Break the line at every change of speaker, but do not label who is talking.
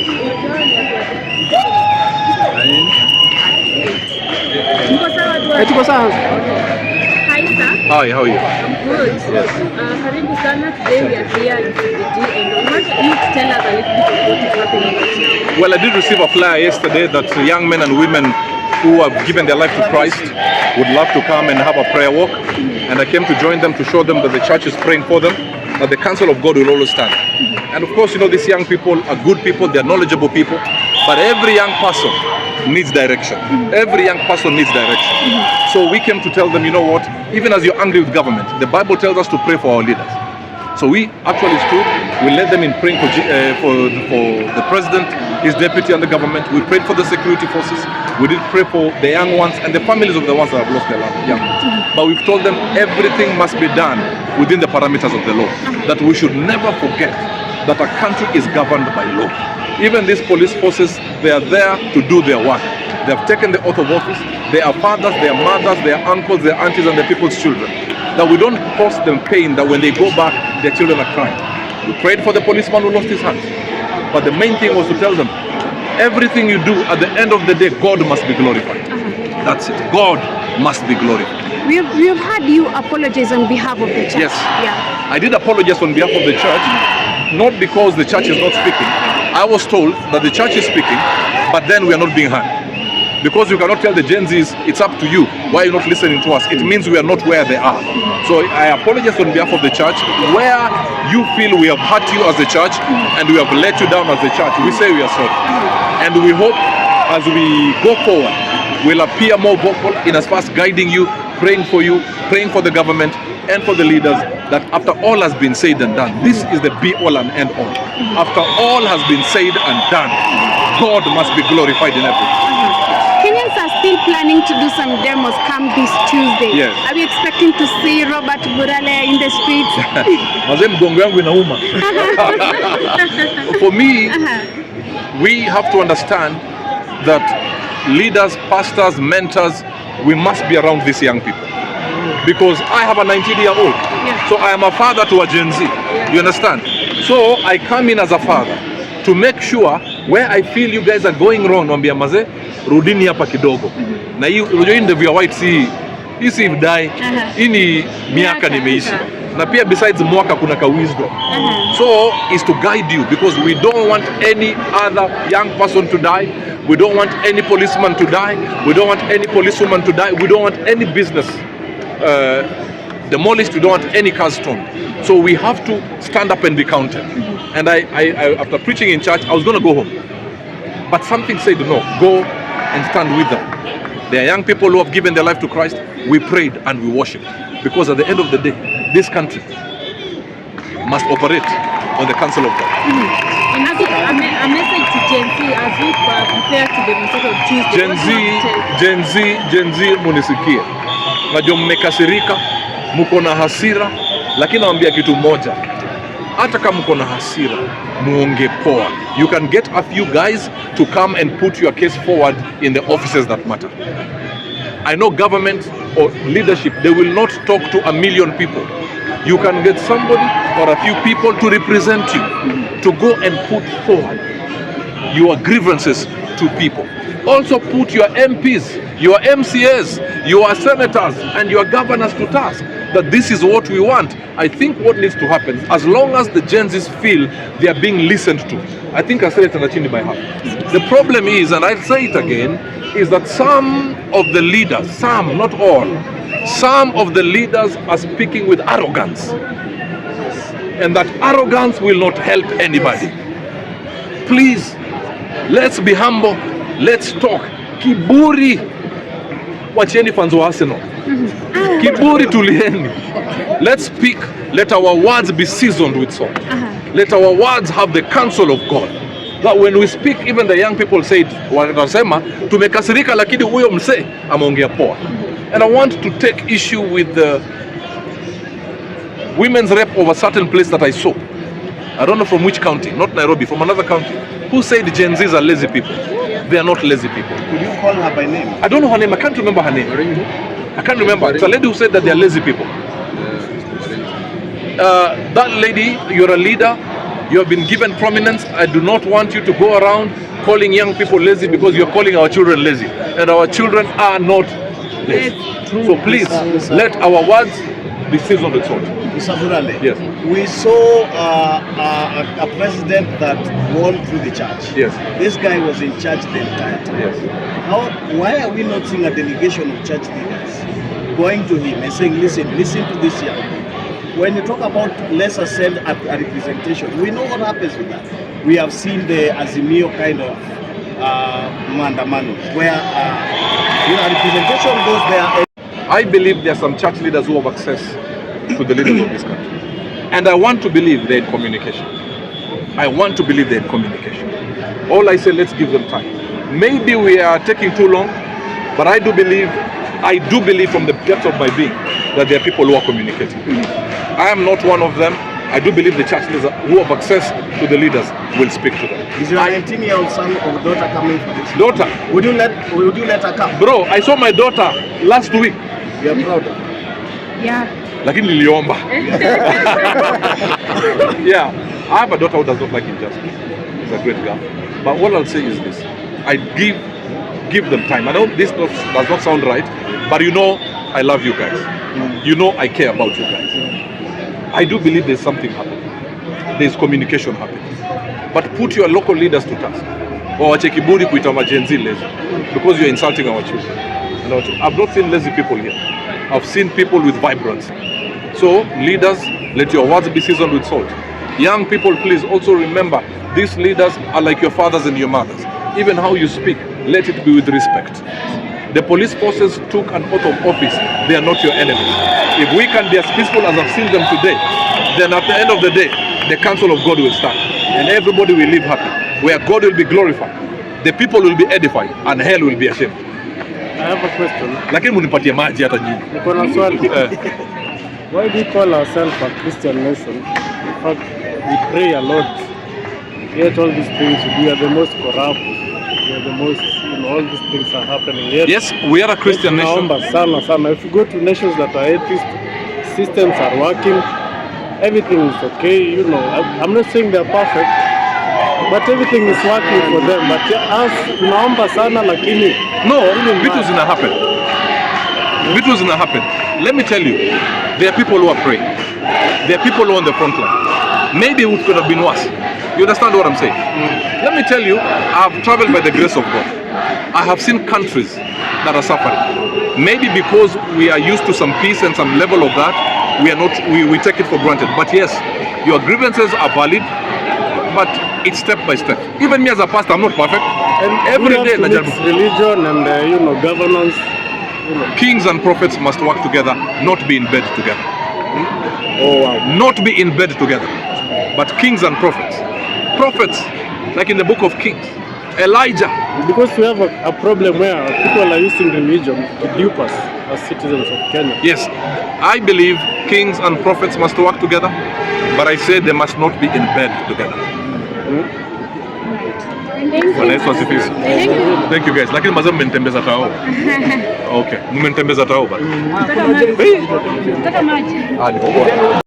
Hi sir.
Hi, how are you?
I'm good.
Yes.
Karibu sana. Today we are here in CBD and what can you tell us a little bit of what is happening right now?
Well, I did receive a flyer yesterday that young men and women who have given their life to Christ would love to come and have a prayer walk. And I came to join them to show them that the church is praying for them, that the counsel of God will always stand. And of course, you know, these young people are good people, they're knowledgeable people, but every young person needs direction. Every young person needs direction. So we came to tell them, you know what, even as you're angry with government, the Bible tells us to pray for our leaders. So we actually stood, we led them in praying for the president, his deputy and the government. We prayed for the security forces. We did pray for the young ones and the families of the ones that have lost their young ones. But we've told them everything must be done within the parameters of the law. That we should never forget that a country is governed by law. Even these police forces, they are there to do their work. They have taken the oath of office. They are fathers, they are mothers, they are uncles, they are aunties and the people's children. That we don't cause them pain that when they go back, their children are crying. We prayed for the policeman who lost his hand. But the main thing was to tell them, everything you do, at the end of the day, God must be glorified. That's it. God must be glorified.
We have had you apologize on behalf of the church.
Yes.
Yeah.
I did apologize on behalf of the church, not because the church is not speaking. I was told that the church is speaking, but then we are not being heard. Because you cannot tell the Gen Zs, it's up to you. Why are you not listening to us? It means we are not where they are. So I apologize on behalf of the church. Where you feel we have hurt you as a church and we have let you down as a church, we say we are sorry. And we hope as we go forward, we'll appear more vocal in as far as guiding you, praying for you, praying for the government and for the leaders, that after all has been said and done, this is the be all and end all. After all has been said and done, God must be glorified in everything.
Kenyans are still planning to do some demos come this Tuesday.
Yes.
Are we expecting to see Robert Burale in the streets?
For me, we have to understand that leaders, pastors, mentors, we must be around these young people. Because I have a 19-year-old, so I am a father to a Gen Z. You understand? So I come in as a father to make sure where I feel you guys are going wrong, nwambia maze, rudini hapa kidogo. Na hii unajua interview ya white si dai, hii ni miaka nimeisha. Na pia besides mwaka kuna ka wisdom. So is to guide you, because we don't want any other young person to die. We don't want any policeman to die. We don't want any policewoman to die. We don't want any business demolished. We don't want any cars stormed. So we have to stand up and be counted. And I after preaching in church, I was going to go home. But something said, no, go and stand with them. They are young people who have given their life to Christ. We prayed and we worshiped. Because at the end of the day, this country must operate on the counsel of God.
And as a message to Gen Z as we prepare to demonstrate on Tuesday.
Gen Z munisikie. Najua mmekasirika, mko na hasira, lakini nawaambia kitu moja. Hata kama mko na hasira, muonge poa. You can get a few guys to come and put your case forward in the offices that matter. I know government or leadership, they will not talk to a million people. You can get somebody or a few people to represent you, to go and put forward your grievances to people. Also put your MPs, your MCAs, your senators and your governors to task that this is what we want. I think what needs to happen, as long as the Gen Zs feel they are being listened to, I think I said it in by heart. The problem is, and I'll say it again, is that some of the leaders, some, not all, some of the leaders are speaking with arrogance. And that arrogance will not help anybody. Please, let's be humble, let's talk. Kiburi, wacheni fans wa Arsenal. Kiburi tulieni. Let's speak, let our words be seasoned with salt. Let our words have the counsel of God. That when we speak, even the young people say, wanasema, tumekasirika lakini huyo mse ameongea poa. And I want to take issue with the women's rep of a certain place that I saw. I don't know from which county, not Nairobi, from another county, who said Gen Zs are lazy people. They are not lazy people.
Could you call her by name?
I don't know her name. I can't remember her name. I can't remember. It's a lady who said that they are lazy people. That lady, you're a leader. You have been given prominence. I do not want you to go around calling young people lazy because you're calling our children lazy. And our children are not lazy. So please, let our words be seasoned with salt.
Mr. Burale,
yes.
We saw a president that won through the church.
Yes.
This guy was in church the entire time.
Yes.
Why are we not seeing a delegation of church leaders going to him and saying, listen to this young man? When you talk about let's send a representation, we know what happens with that. We have seen the Azimio kind of Maandamano, where representation goes there.
I believe there are some church leaders who have access to the leaders of this country. And I want to believe they're in communication. I want to believe they're in communication. All I say, let's give them time. Maybe we are taking too long, but I do believe from the depth of my being that there are people who are communicating. I am not one of them. I do believe the church leaders who have access to the leaders will speak to them.
Is your 19-year-old son or daughter coming for this?
Daughter.
Would you let her come?
Bro, I saw my daughter last week.
You are proud of her?
Yeah.
Lakini niliomba. Yeah, I have a daughter who does not like injustice. She's a great girl. But what I'll say is this: I give them time. I know this does not sound right, but you know I love you guys. You know I care about you guys. I do believe there's something happening. There's communication happening. But put your local leaders to task. Or wache kiburi kuita Gen Z lazy because you're insulting our children. I've not seen lazy people here. I've seen people with vibrance. So leaders, let your words be seasoned with salt. Young people, please also remember, these leaders are like your fathers and your mothers. Even how you speak, let it be with respect. The police forces took an oath of office. They are not your enemies. If we can be as peaceful as I've seen them today, then at the end of the day, the counsel of God will stand. And everybody will live happy. Where God will be glorified, the people will be edified, and hell will be ashamed.
I have a question.
Lakini munipatie maji hata nyinyi.
Niko na swali. Why do we call ourselves a Christian nation? In fact, we pray a lot. Yet all these things, we are the most corrupt. We are the most, all these things are happening. Yet,
yes, we are a Christian nation.
Sana. If you go to nations that are atheist, systems are working, everything is okay. I'm not saying they're perfect, but everything is working for them. But us, tunaomba sana, lakini
no, vitu zina happen. Let me tell you, there are people who are praying. There are people who are on the front line. Maybe it could have been worse. You understand what I'm saying? Let me tell you, I've traveled by the grace of God. I have seen countries that are suffering. Maybe because we are used to some peace and some level of that, we take it for granted. But yes, your grievances are valid, but it's step by step. Even me as a pastor, I'm not perfect.
And
every day,
religion and governance.
Kings and prophets must work together, not be in bed together.
Oh wow.
Not be in bed together, but kings and prophets. Prophets, like in the book of Kings, Elijah.
Because we have a problem where people are using religion to dupe us as citizens of Kenya.
Yes, I believe kings and prophets must work together, but I say they must not be in bed together. Thank you guys. Lakini mazao mmenitembeza tao. Okay, mmenitembeza tao bana.
Nataka maji.